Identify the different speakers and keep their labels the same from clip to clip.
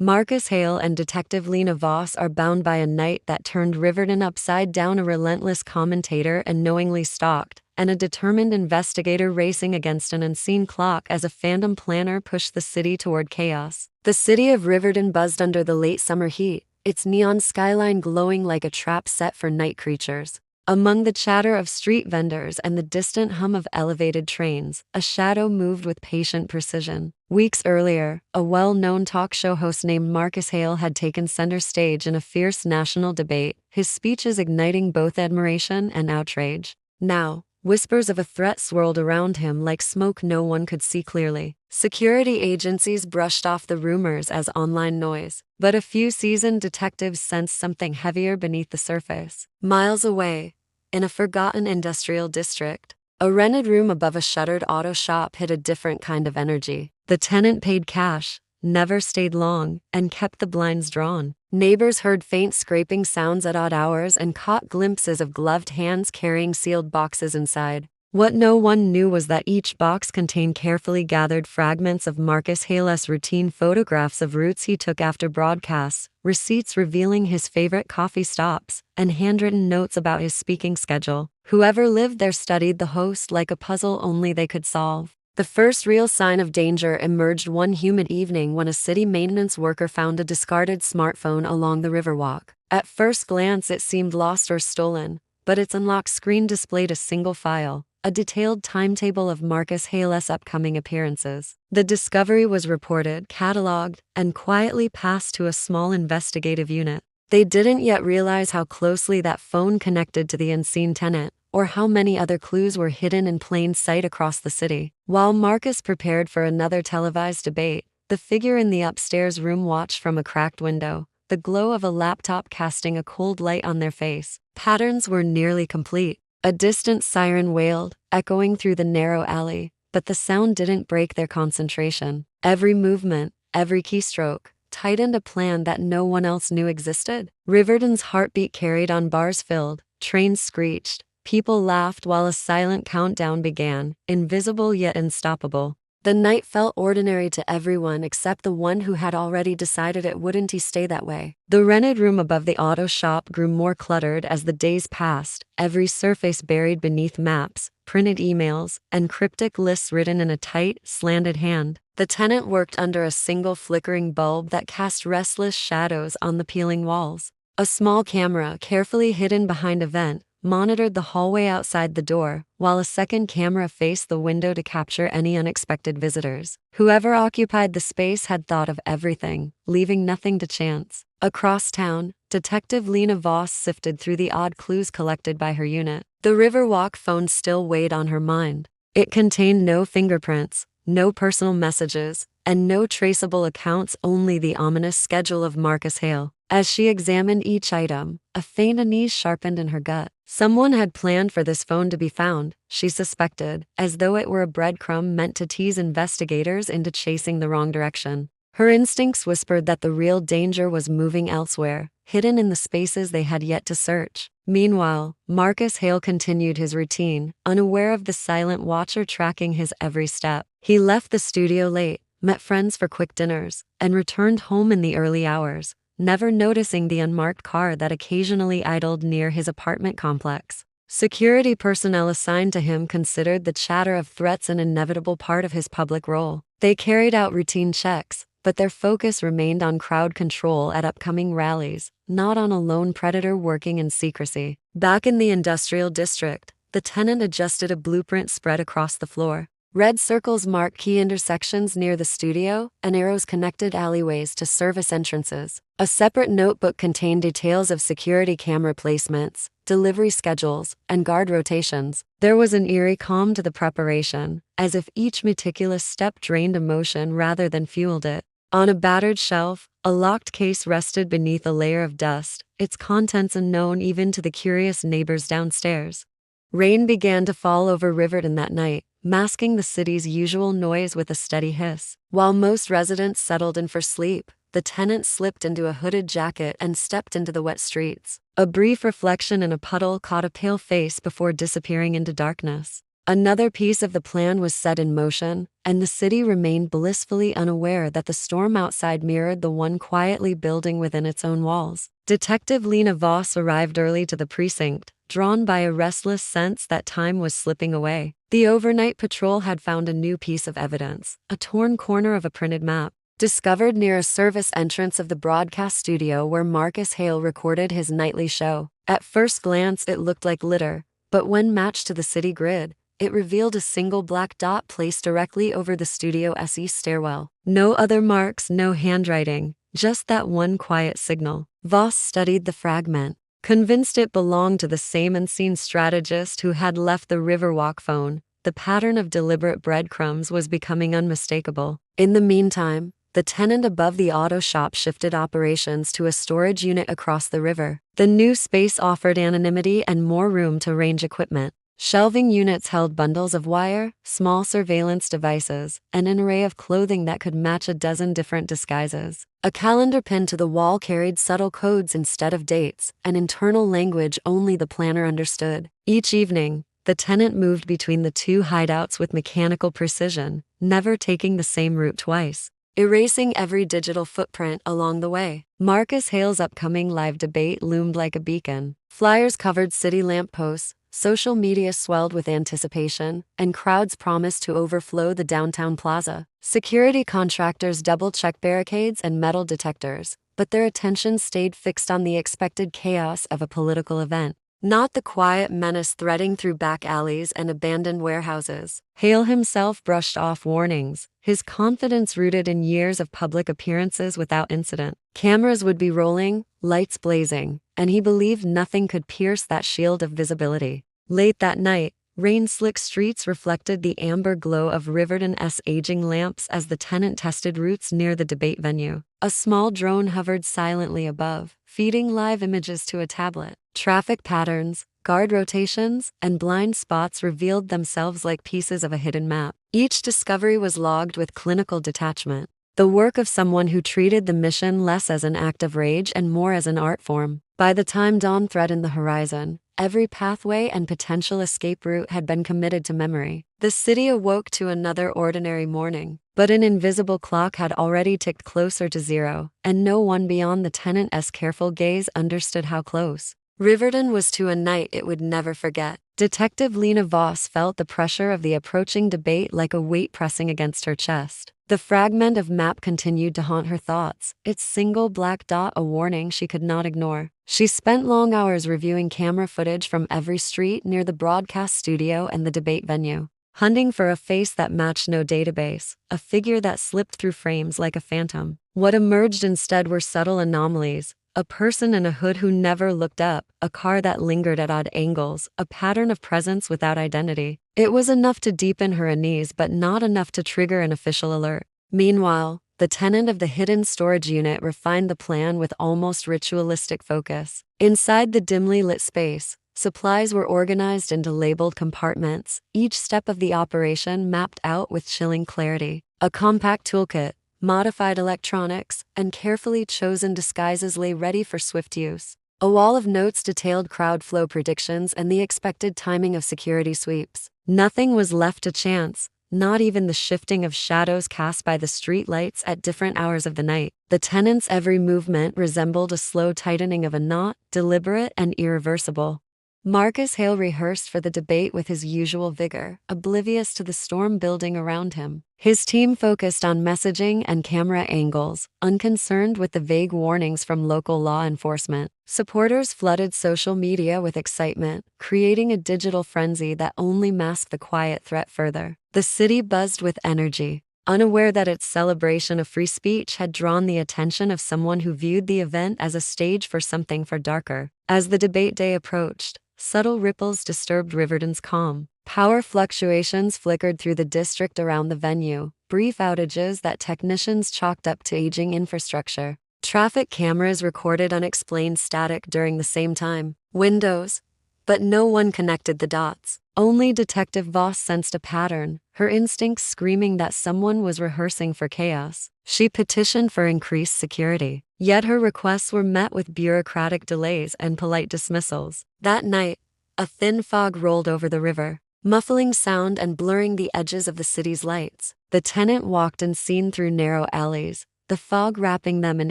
Speaker 1: Marcus Hale and Detective Lena Voss are bound by a night that turned Riverton upside down, a relentless commentator and knowingly stalked, and a determined investigator racing against an unseen clock as a phantom planner pushed the city toward chaos. The city of Riverton buzzed under the late summer heat, its neon skyline glowing like a trap set for night creatures. Among the chatter of street vendors and the distant hum of elevated trains, a shadow moved with patient precision. Weeks earlier, a well-known talk show host named Marcus Hale had taken center stage in a fierce national debate, his speeches igniting both admiration and outrage. Now, whispers of a threat swirled around him like smoke no one could see clearly. Security agencies brushed off the rumors as online noise, but a few seasoned detectives sensed something heavier beneath the surface. Miles away, in a forgotten industrial district, a rented room above a shuttered auto shop hid a different kind of energy. The tenant paid cash, never stayed long, and kept the blinds drawn. Neighbors heard faint scraping sounds at odd hours and caught glimpses of gloved hands carrying sealed boxes inside. What no one knew was that each box contained carefully gathered fragments of Marcus Hale's routine, photographs of routes he took after broadcasts, receipts revealing his favorite coffee stops, and handwritten notes about his speaking schedule. Whoever lived there studied the host like a puzzle only they could solve. The first real sign of danger emerged one humid evening when a city maintenance worker found a discarded smartphone along the Riverwalk. At first glance it seemed lost or stolen, but its unlocked screen displayed a single file, a detailed timetable of Marcus Hale's upcoming appearances. The discovery was reported, cataloged, and quietly passed to a small investigative unit. They didn't yet realize how closely that phone connected to the unseen tenant, or how many other clues were hidden in plain sight across the city. While Marcus prepared for another televised debate, the figure in the upstairs room watched from a cracked window, the glow of a laptop casting a cold light on their face. Patterns were nearly complete. A distant siren wailed, echoing through the narrow alley, but the sound didn't break their concentration. Every movement, every keystroke, tightened a plan that no one else knew existed. Riverton's heartbeat carried on, bars filled, trains screeched, people laughed while a silent countdown began, invisible yet unstoppable. The night felt ordinary to everyone except the one who had already decided it wouldn't stay that way. The rented room above the auto shop grew more cluttered as the days passed, every surface buried beneath maps, printed emails, and cryptic lists written in a tight, slanted hand. The tenant worked under a single flickering bulb that cast restless shadows on the peeling walls. A small camera, carefully hidden behind a vent, monitored the hallway outside the door, while a second camera faced the window to capture any unexpected visitors. Whoever occupied the space had thought of everything, leaving nothing to chance. Across town, Detective Lena Voss sifted through the odd clues collected by her unit. The Riverwalk phone still weighed on her mind. It contained no fingerprints, no personal messages, and no traceable accounts, only the ominous schedule of Marcus Hale. As she examined each item, a faint unease sharpened in her gut. Someone had planned for this phone to be found, she suspected, as though it were a breadcrumb meant to tease investigators into chasing the wrong direction. Her instincts whispered that the real danger was moving elsewhere, hidden in the spaces they had yet to search. Meanwhile, Marcus Hale continued his routine, unaware of the silent watcher tracking his every step. He left the studio late, met friends for quick dinners, and returned home in the early hours, never noticing the unmarked car that occasionally idled near his apartment complex. Security personnel assigned to him considered the chatter of threats an inevitable part of his public role. They carried out routine checks, but their focus remained on crowd control at upcoming rallies, not on a lone predator working in secrecy. Back in the industrial district, the tenant adjusted a blueprint spread across the floor. Red circles marked key intersections near the studio, and arrows connected alleyways to service entrances. A separate notebook contained details of security camera placements, delivery schedules, and guard rotations. There was an eerie calm to the preparation, as if each meticulous step drained emotion rather than fueled it. On a battered shelf, a locked case rested beneath a layer of dust, its contents unknown even to the curious neighbors downstairs. Rain began to fall over Riverton that night, masking the city's usual noise with a steady hiss. While most residents settled in for sleep, the tenant slipped into a hooded jacket and stepped into the wet streets. A brief reflection in a puddle caught a pale face before disappearing into darkness. Another piece of the plan was set in motion, and the city remained blissfully unaware that the storm outside mirrored the one quietly building within its own walls. Detective Lena Voss arrived early to the precinct, drawn by a restless sense that time was slipping away. The overnight patrol had found a new piece of evidence, a torn corner of a printed map, discovered near a service entrance of the broadcast studio where Marcus Hale recorded his nightly show. At first glance, it looked like litter, but when matched to the city grid, it revealed a single black dot placed directly over the Studio SE stairwell. No other marks, no handwriting, just that one quiet signal. Voss studied the fragment, convinced it belonged to the same unseen strategist who had left the Riverwalk phone. The pattern of deliberate breadcrumbs was becoming unmistakable. In the meantime, the tenant above the auto shop shifted operations to a storage unit across the river. The new space offered anonymity and more room to range equipment. Shelving units held bundles of wire, small surveillance devices, and an array of clothing that could match a dozen different disguises. A calendar pinned to the wall carried subtle codes instead of dates, an internal language only the planner understood. Each evening, the tenant moved between the two hideouts with mechanical precision, never taking the same route twice, erasing every digital footprint along the way. Marcus Hale's upcoming live debate loomed like a beacon. Flyers covered city lampposts, social media swelled with anticipation, and crowds promised to overflow the downtown plaza. Security contractors double-checked barricades and metal detectors, but their attention stayed fixed on the expected chaos of a political event, not the quiet menace threading through back alleys and abandoned warehouses. Hale himself brushed off warnings, his confidence rooted in years of public appearances without incident. Cameras would be rolling, lights blazing, and he believed nothing could pierce that shield of visibility. Late that night, rain-slick streets reflected the amber glow of Riverton's aging lamps as the tenant tested routes near the debate venue. A small drone hovered silently above, feeding live images to a tablet. Traffic patterns, guard rotations, and blind spots revealed themselves like pieces of a hidden map. Each discovery was logged with clinical detachment, the work of someone who treated the mission less as an act of rage and more as an art form. By the time dawn threatened the horizon, every pathway and potential escape route had been committed to memory. The city awoke to another ordinary morning, but an invisible clock had already ticked closer to zero, and no one beyond the tenant's careful gaze understood how close. Riverton was to a night it would never forget. Detective Lena Voss felt the pressure of the approaching debate like a weight pressing against her chest. The fragment of map continued to haunt her thoughts, its single black dot a warning she could not ignore. She spent long hours reviewing camera footage from every street near the broadcast studio and the debate venue, hunting for a face that matched no database, a figure that slipped through frames like a phantom. What emerged instead were subtle anomalies. A person in a hood who never looked up, a car that lingered at odd angles, a pattern of presence without identity. It was enough to deepen her unease but not enough to trigger an official alert. Meanwhile, the tenant of the hidden storage unit refined the plan with almost ritualistic focus. Inside the dimly lit space, supplies were organized into labeled compartments, each step of the operation mapped out with chilling clarity. A compact toolkit, modified electronics, and carefully chosen disguises lay ready for swift use. A wall of notes detailed crowd flow predictions and the expected timing of security sweeps. Nothing was left to chance, not even the shifting of shadows cast by the street lights at different hours of the night. The tenant's every movement resembled a slow tightening of a knot, deliberate and irreversible. Marcus Hale rehearsed for the debate with his usual vigor, oblivious to the storm building around him. His team focused on messaging and camera angles, unconcerned with the vague warnings from local law enforcement. Supporters flooded social media with excitement, creating a digital frenzy that only masked the quiet threat further. The city buzzed with energy, unaware that its celebration of free speech had drawn the attention of someone who viewed the event as a stage for something far darker. As the debate day approached, subtle ripples disturbed Riverton's calm. Power fluctuations flickered through the district around the venue, brief outages that technicians chalked up to aging infrastructure. Traffic cameras recorded unexplained static during the same time. Windows, but no one connected the dots. Only Detective Voss sensed a pattern, her instincts screaming that someone was rehearsing for chaos. She petitioned for increased security, yet her requests were met with bureaucratic delays and polite dismissals. That night, a thin fog rolled over the river, muffling sound and blurring the edges of the city's lights. The tenant walked unseen through narrow alleys, the fog wrapping them in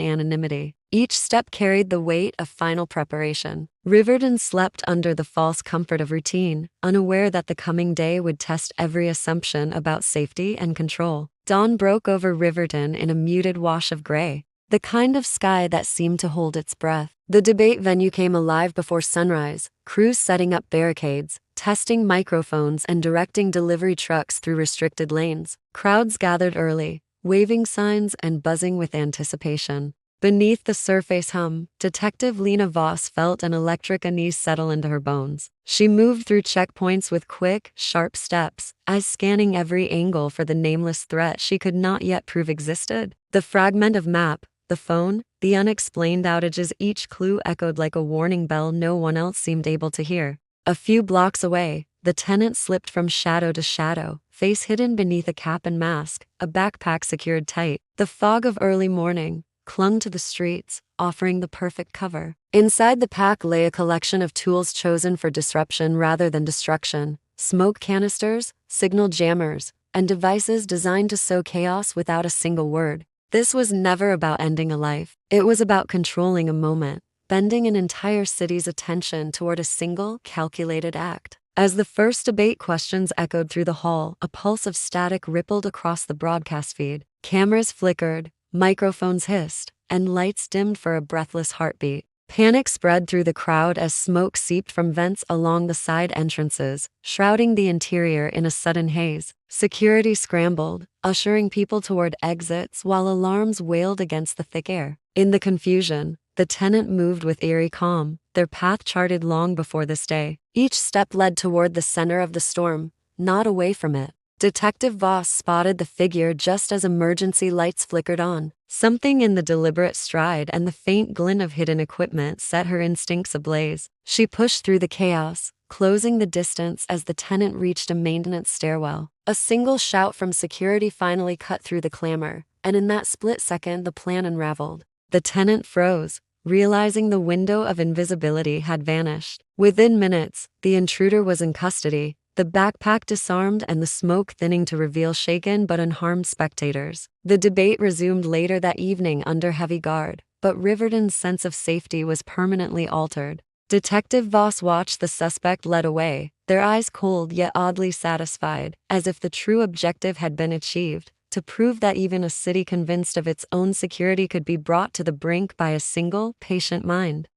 Speaker 1: anonymity. Each step carried the weight of final preparation. Riverton slept under the false comfort of routine, unaware that the coming day would test every assumption about safety and control. Dawn broke over Riverton in a muted wash of gray, the kind of sky that seemed to hold its breath. The debate venue came alive before sunrise, crews setting up barricades, testing microphones and directing delivery trucks through restricted lanes. Crowds gathered early, waving signs and buzzing with anticipation. Beneath the surface hum, Detective Lena Voss felt an electric unease settle into her bones. She moved through checkpoints with quick, sharp steps, eyes scanning every angle for the nameless threat she could not yet prove existed. The fragment of map, the phone, the unexplained outages, each clue echoed like a warning bell no one else seemed able to hear. A few blocks away, the tenant slipped from shadow to shadow, face hidden beneath a cap and mask, a backpack secured tight. The fog of early morning clung to the streets, offering the perfect cover. Inside the pack lay a collection of tools chosen for disruption rather than destruction: smoke canisters, signal jammers, and devices designed to sow chaos without a single word. This was never about ending a life. It was about controlling a moment, bending an entire city's attention toward a single, calculated act. As the first debate questions echoed through the hall, a pulse of static rippled across the broadcast feed. Cameras flickered, microphones hissed, and lights dimmed for a breathless heartbeat. Panic spread through the crowd as smoke seeped from vents along the side entrances, shrouding the interior in a sudden haze. Security scrambled, ushering people toward exits while alarms wailed against the thick air. In the confusion, the tenant moved with eerie calm, their path charted long before this day. Each step led toward the center of the storm, not away from it. Detective Voss spotted the figure just as emergency lights flickered on. Something in the deliberate stride and the faint glint of hidden equipment set her instincts ablaze. She pushed through the chaos, closing the distance as the tenant reached a maintenance stairwell. A single shout from security finally cut through the clamor, and in that split second the plan unraveled. The tenant froze, realizing the window of invisibility had vanished. Within minutes, the intruder was in custody, the backpack disarmed and the smoke thinning to reveal shaken but unharmed spectators. The debate resumed later that evening under heavy guard, but Riverton's sense of safety was permanently altered. Detective Voss watched the suspect led away, their eyes cold yet oddly satisfied, as if the true objective had been achieved: to prove that even a city convinced of its own security could be brought to the brink by a single, patient mind.